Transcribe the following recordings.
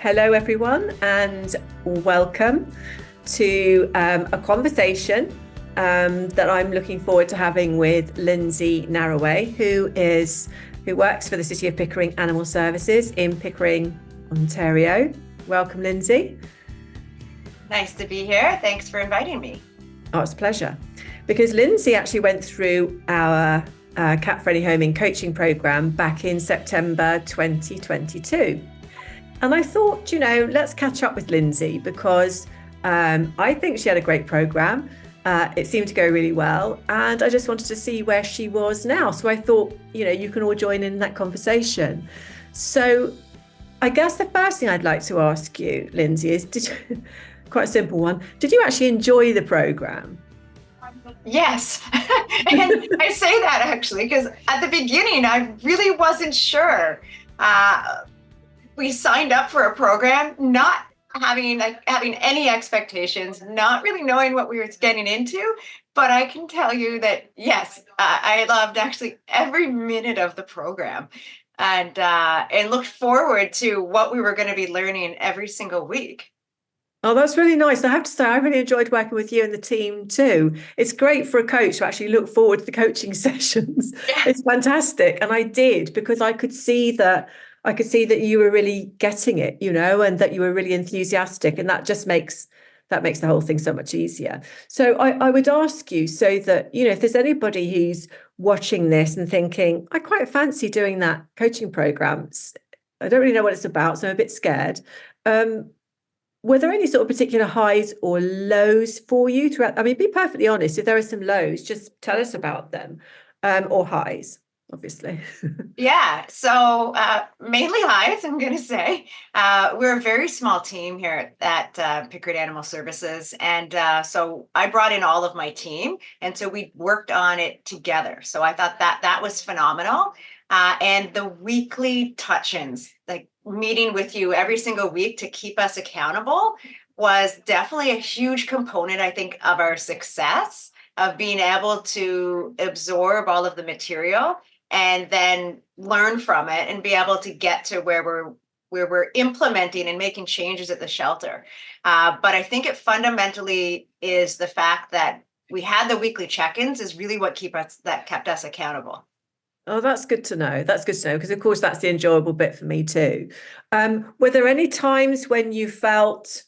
Hello, everyone, and welcome to a conversation that I'm looking forward to having with Lindsey Narraway, who works for the City of Pickering Animal Services in Pickering, Ontario. Welcome, Lindsey. Nice to be here. Thanks for inviting me. Oh, it's a pleasure. Because Lindsey actually went through our Cat Friendly Homing coaching program back in September 2022. And I thought, let's catch up with Lindsey because I think she had a great program. It seemed to go really well. And I just wanted to see where she was now. So I thought, you can all join in that conversation. So I guess the first thing I'd like to ask you, Lindsey, is quite a simple one. Did you actually enjoy the program? Yes. And I say that actually, because at the beginning, I really wasn't sure. We signed up for a program, not having any expectations, not really knowing what we were getting into. But I can tell you that, yes, I loved actually every minute of the program and looked forward to what we were going to be learning every single week. Oh, that's really nice. I have to say, I really enjoyed working with you and the team too. It's great for a coach to actually look forward to the coaching sessions. Yeah. It's fantastic. And I did because I could see that you were really getting it, and that you were really enthusiastic. And that just makes the whole thing so much easier. So I would ask you so that, if there's anybody who's watching this and thinking, I quite fancy doing that coaching programs. I don't really know what it's about, so I'm a bit scared. Were there any sort of particular highs or lows for you throughout? I mean, be perfectly honest. If there are some lows, just tell us about them, or highs, obviously. Yeah, so mainly highs, I'm going to say. We're a very small team here at Pickering Animal Services. And so I brought in all of my team. And so we worked on it together. So I thought that was phenomenal. And the weekly touch-ins, like meeting with you every single week to keep us accountable, was definitely a huge component, I think, of our success, of being able to absorb all of the material and then learn from it and be able to get to where we're implementing and making changes at the shelter. But I think it fundamentally is the fact that we had the weekly check-ins is really what kept us accountable. Oh, that's good to know. That's good to know because, of course, that's the enjoyable bit for me too. Were there any times when you felt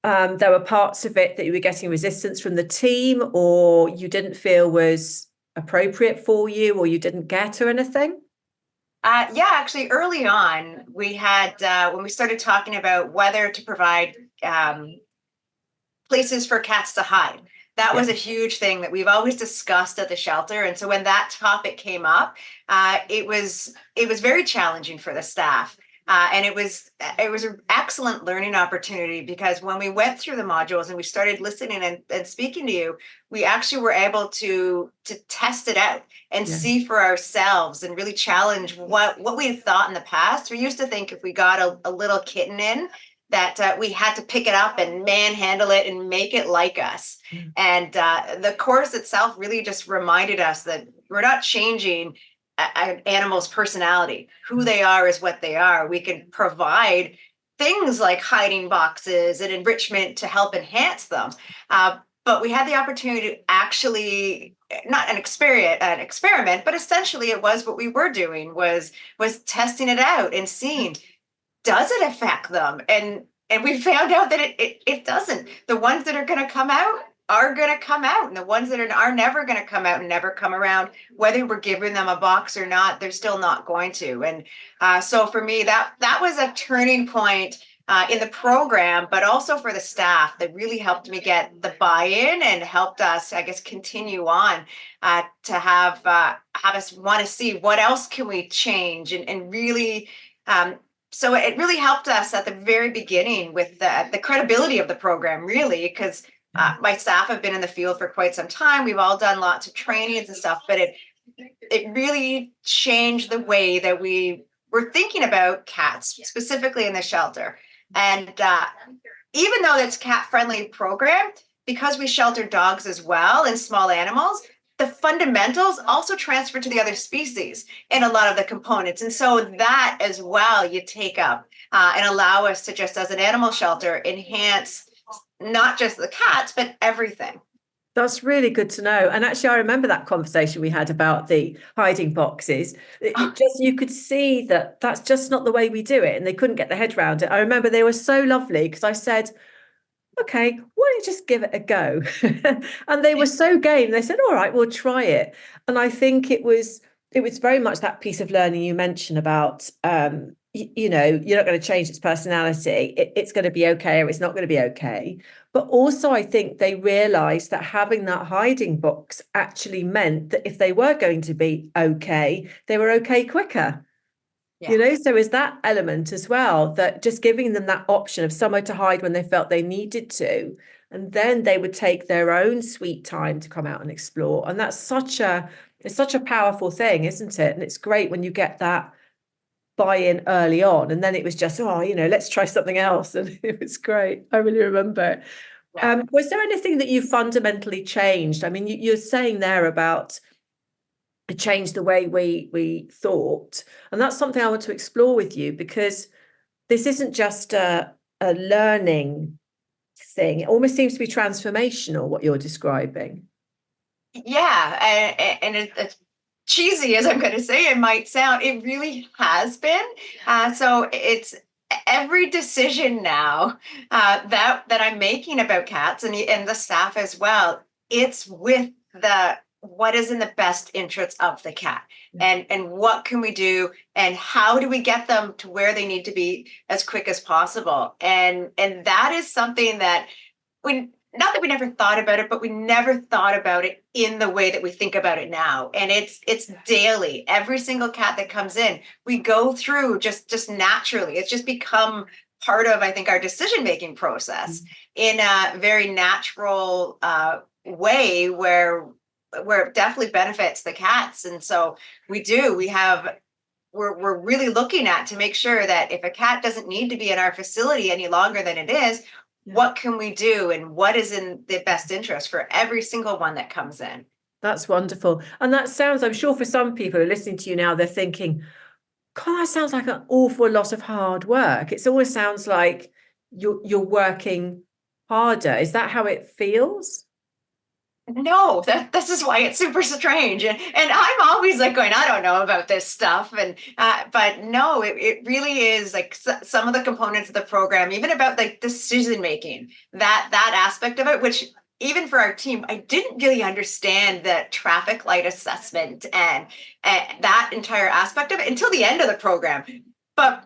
there were parts of it that you were getting resistance from the team, or you didn't feel was appropriate for you, or you didn't get or anything? Yeah, actually, early on, we had when we started talking about whether to provide places for cats to hide. That was a huge thing that we've always discussed at the shelter. And so when that topic came up, it was very challenging for the staff. And it was an excellent learning opportunity because when we went through the modules and we started listening and speaking to you, we actually were able to test it out and see for ourselves and really challenge what we had thought in the past. We used to think if we got a little kitten in, that we had to pick it up and manhandle it and make it like us. And the course itself really just reminded us that we're not changing an animal's personality. Who they are is what they are. We can provide things like hiding boxes and enrichment to help enhance them. But we had the opportunity to actually, not an experiment, but essentially it was what we were doing was testing it out and seeing, does it affect them? And we found out that it doesn't. The ones that are going to come out are going to come out, and the ones that are never going to come out and never come around, whether we're giving them a box or not, they're still not going to. And so for me, that was a turning point in the program, but also for the staff that really helped me get the buy-in and helped us, I guess, continue on to have us want to see what else can we change and really. So it really helped us at the very beginning with the credibility of the program, really, because my staff have been in the field for quite some time. We've all done lots of trainings and stuff, but it really changed the way that we were thinking about cats, specifically in the shelter. And even though it's cat-friendly program, because we shelter dogs as well and small animals, the fundamentals also transfer to the other species in a lot of the components. And so that as well, you take up and allow us to, just as an animal shelter, enhance not just the cats, but everything. That's really good to know. And actually, I remember that conversation we had about the hiding boxes. It just, you could see that that's just not the way we do it. And they couldn't get their head around it. I remember they were so lovely because I said, okay, why don't you just give it a go? And they were so game. They said, all right, we'll try it. And I think it was very much that piece of learning you mentioned about you know, you're not going to change its personality. It's going to be okay or it's not going to be okay. But also, I think they realized that having that hiding box actually meant that if they were going to be okay, they were okay quicker. Yeah. You know, so is that element as well, that just giving them that option of somewhere to hide when they felt they needed to, and then they would take their own sweet time to come out and explore. And that's it's such a powerful thing, isn't it? And it's great when you get that buy-in early on. And then it was just, oh, you know, let's try something else. And it was great. I really remember. Yeah. Was there anything that you fundamentally changed? I mean, you're saying there about it changed the way we thought. And that's something I want to explore with you, because this isn't just a learning thing. It almost seems to be transformational, what you're describing. Yeah, and it's cheesy as I'm going to say it might sound, it really has been. So it's every decision now that I'm making about cats, and the staff as well. It's with the what is in the best interest of the cat, and what can we do, and how do we get them to where they need to be as quick as possible, and that is something that we, not that we never thought about it, but we never thought about it in the way that we think about it now. And it's daily. Every single cat that comes in, we go through just naturally. It's just become part of, I think, our decision making process in a very natural way where it definitely benefits the cats. And so we're really looking at to make sure that if a cat doesn't need to be in our facility any longer than it is, what can we do, and what is in the best interest for every single one that comes in. That's wonderful. And that sounds, I'm sure for some people who are listening to you now, they're thinking, God, that sounds like an awful lot of hard work. It always sounds like you're working harder. Is that how it feels? No, this is why it's super strange, and I'm always like going, I don't know about this stuff, and but no, it really is like some of the components of the program, even about like decision making, that aspect of it, which even for our team, I didn't really understand the traffic light assessment and that entire aspect of it until the end of the program. But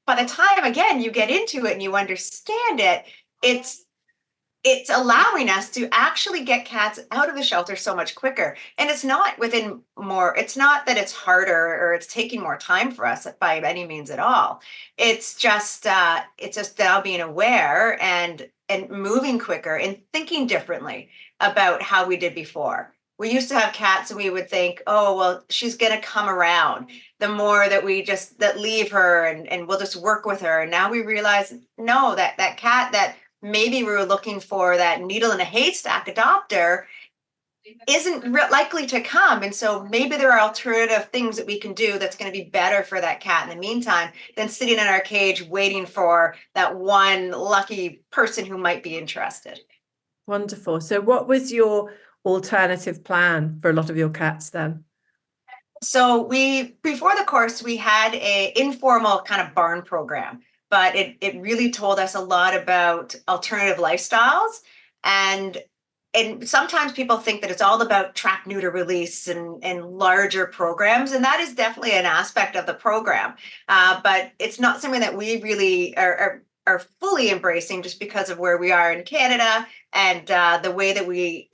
by the time again you get into it and you understand it, it's allowing us to actually get cats out of the shelter so much quicker. And it's not it's not that it's harder or it's taking more time for us by any means at all. It's just now being aware and moving quicker and thinking differently about how we did before. We used to have cats and we would think, oh, well, she's going to come around the more that we just that leave her, and we'll just work with her. And now we realize, no, that cat that maybe we were looking for, that needle in a haystack adopter, isn't likely to come. And so maybe there are alternative things that we can do that's going to be better for that cat in the meantime than sitting in our cage waiting for that one lucky person who might be interested. Wonderful. So what was your alternative plan for a lot of your cats then? So before the course, we had a informal kind of barn program, but it really told us a lot about alternative lifestyles. And sometimes people think that it's all about trap, neuter, release and larger programs, and that is definitely an aspect of the program. But it's not something that we really are fully embracing, just because of where we are in Canada and the way that we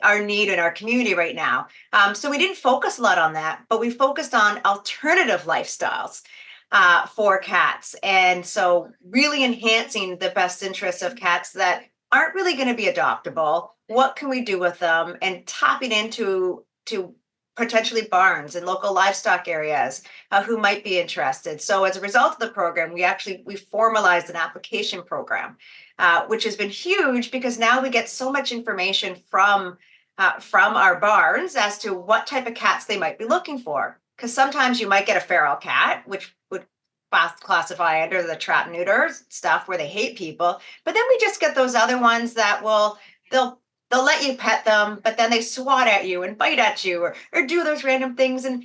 our need in our community right now. So we didn't focus a lot on that, but we focused on alternative lifestyles for cats. And so really enhancing the best interests of cats that aren't really going to be adoptable. What can we do with them? And tapping into potentially barns and local livestock areas who might be interested. So as a result of the program, we formalized an application program, which has been huge, because now we get so much information from our barns as to what type of cats they might be looking for. Because sometimes you might get a feral cat, which would classify under the trap neuter stuff where they hate people. But then we just get those other ones that they'll let you pet them, but then they swat at you and bite at you or do those random things, and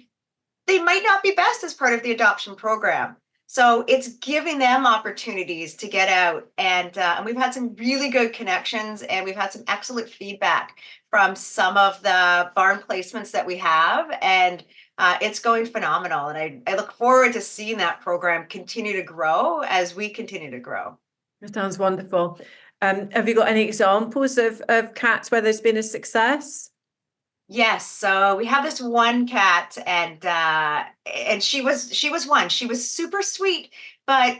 they might not be best as part of the adoption program. So it's giving them opportunities to get out, and we've had some really good connections, and we've had some excellent feedback from some of the barn placements that we have, and it's going phenomenal. And I look forward to seeing that program continue to grow as we continue to grow. That sounds wonderful. Have you got any examples of cats where there's been a success? Yes, so we have this one cat, and she was one. She was super sweet, but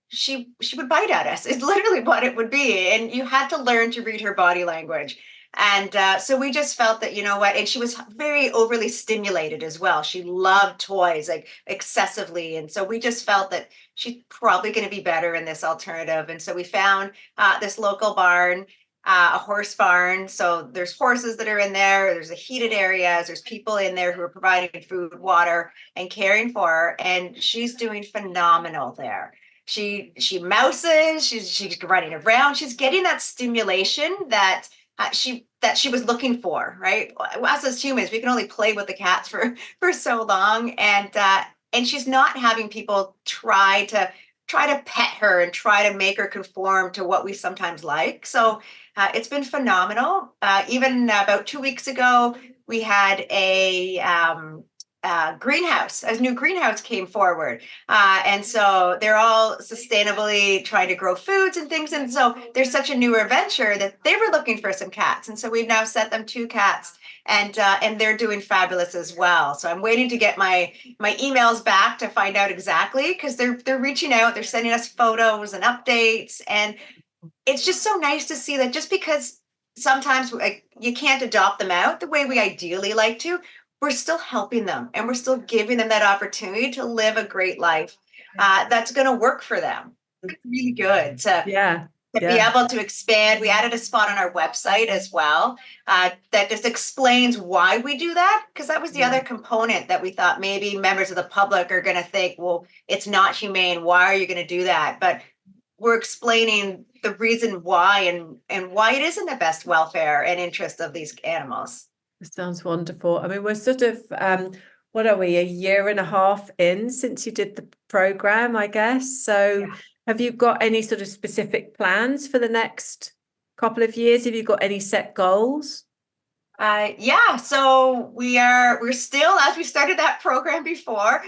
she would bite at us. It's literally what it would be, and you had to learn to read her body language. And so we just felt that, you know what, and she was very overly stimulated as well. She loved toys like excessively, and so we just felt that she's probably going to be better in this alternative. And so we found this local barn, a horse barn. So there's horses that are in there. There's a heated areas. There's people in there who are providing food, water, and caring for her. And she's doing phenomenal there. She mouses. She's running around. She's getting that stimulation that she was looking for. Right. Us as humans, we can only play with the cats for so long, and she's not having people try to pet her and try to make her conform to what we sometimes like. So it's been phenomenal. Even about 2 weeks ago, we had a greenhouse. A new greenhouse came forward. And so they're all sustainably trying to grow foods and things. And so there's such a newer venture that they were looking for some cats. And so we've now sent them 2 cats. And they're doing fabulous as well. So I'm waiting to get my emails back to find out exactly, because they're reaching out, they're sending us photos and updates, and it's just so nice to see that just because sometimes you can't adopt them out the way we ideally like to, we're still helping them and we're still giving them that opportunity to live a great life that's going to work for them. It's really good to be able to expand. We added a spot on our website as well that just explains why we do that, because that was the other component that we thought maybe members of the public are going to think, well, it's not humane. Why are you going to do that? But we're explaining the reason why and why it is in the best welfare and interest of these animals. It sounds wonderful. I mean, we're sort of, what are we, 1.5 years in since you did the program, I guess. So have you got any sort of specific plans for the next couple of years? Have you got any set goals? So we're still, as we started that program before,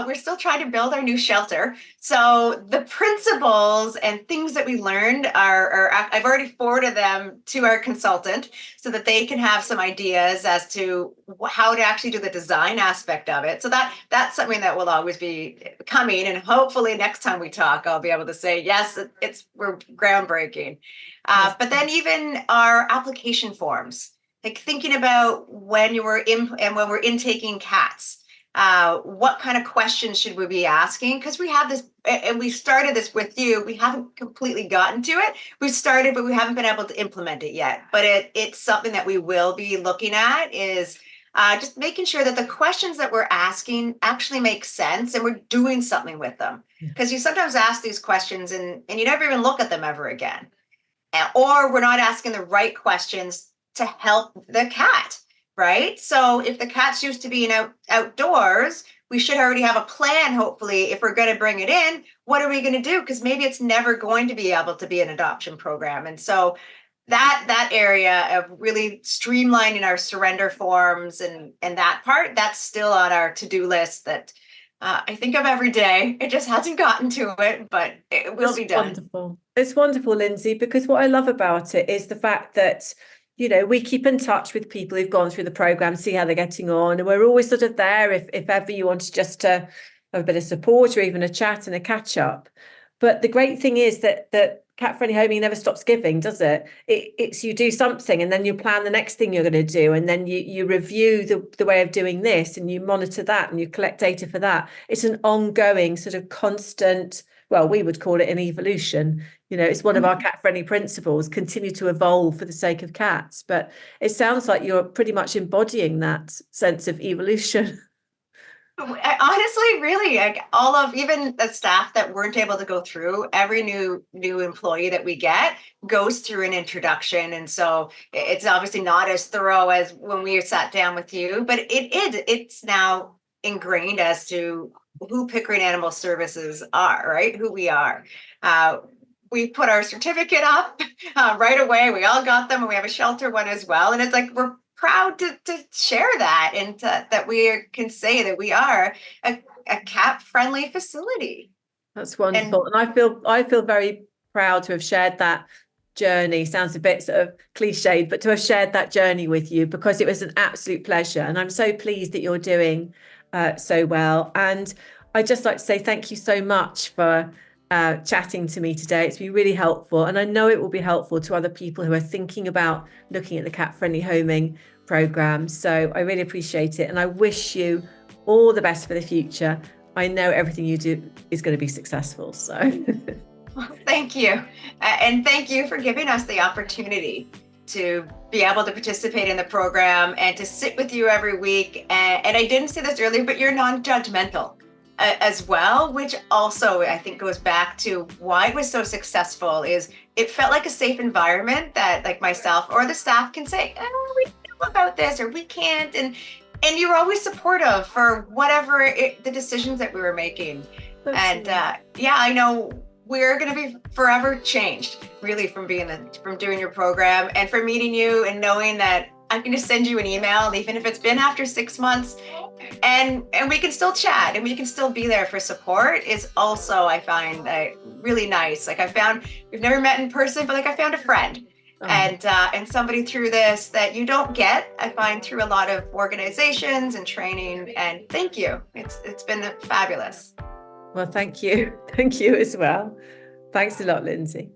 we're still trying to build our new shelter. So the principles and things that we learned are I've already forwarded them to our consultant so that they can have some ideas as to how to actually do the design aspect of it. So that's something that will always be coming, and hopefully next time we talk, I'll be able to say, yes, we're groundbreaking. But then even our application forms, like thinking about when we're intaking cats, what kind of questions should we be asking? Because we have this, and we started this with you. We haven't completely gotten to it. We started, but we haven't been able to implement it yet. But it's something that we will be looking at, is just making sure that the questions that we're asking actually make sense and we're doing something with them. Because you sometimes ask these questions and you never even look at them ever again. Or we're not asking the right questions to help the cat, right? So if the cat's used to being outdoors, we should already have a plan, hopefully, if we're going to bring it in, what are we going to do? Because maybe it's never going to be able to be an adoption program. And so that area of really streamlining our surrender forms and that part, that's still on our to-do list that I think of every day. It just hasn't gotten to it, but it will be done. Wonderful. It's wonderful, Lindsey, because what I love about it is the fact that, you know, we keep in touch with people who've gone through the program, see how they're getting on. And we're always sort of there if ever you wanted just to have a bit of support or even a chat and a catch up. But the great thing is that Cat Friendly Homing never stops giving, does it? It's you do something and then you plan the next thing you're going to do. And then you review the way of doing this and you monitor that and you collect data for that. It's an ongoing sort of constant, well, we would call it an evolution. You know, it's one of our cat friendly principles, continue to evolve for the sake of cats. But it sounds like you're pretty much embodying that sense of evolution. Honestly, really, like all of even the staff that weren't able to go through, every new employee that we get goes through an introduction, and so it's obviously not as thorough as when we sat down with you, but it's now ingrained as to who Pickering Animal Services are, right? Who we are. Uh, we put our certificate up right away. We all got them, and we have a shelter one as well. And it's like we're proud to share that, and that we can say that we are a cat friendly facility. That's wonderful. And I feel very proud to have shared that journey. Sounds a bit sort of cliched, but to have shared that journey with you, because it was an absolute pleasure. And I'm so pleased that you're doing so well. And I'd just like to say thank you so much for chatting to me today. It's been really helpful. And I know it will be helpful to other people who are thinking about looking at the cat friendly homing program. So I really appreciate it. And I wish you all the best for the future. I know everything you do is going to be successful. So Well, thank you. And thank you for giving us the opportunity to be able to participate in the program and to sit with you every week. And I didn't say this earlier, but you're non-judgmental as well, which also I think goes back to why it was so successful. Is it felt like a safe environment that like myself or the staff can say, oh, we know about this or we can't. And you were always supportive for whatever the decisions that we were making. And yeah, I know we're going to be forever changed, really, from doing your program and from meeting you and knowing that I'm going to send you an email, even if it's been after 6 months, and we can still chat and we can still be there for support. Is also, I find, really nice. Like we've never met in person, but like I found a friend. And somebody through this that you don't get, I find, through a lot of organizations and training. And thank you. It's been fabulous. Well, thank you. Thank you as well. Thanks a lot, Lindsey.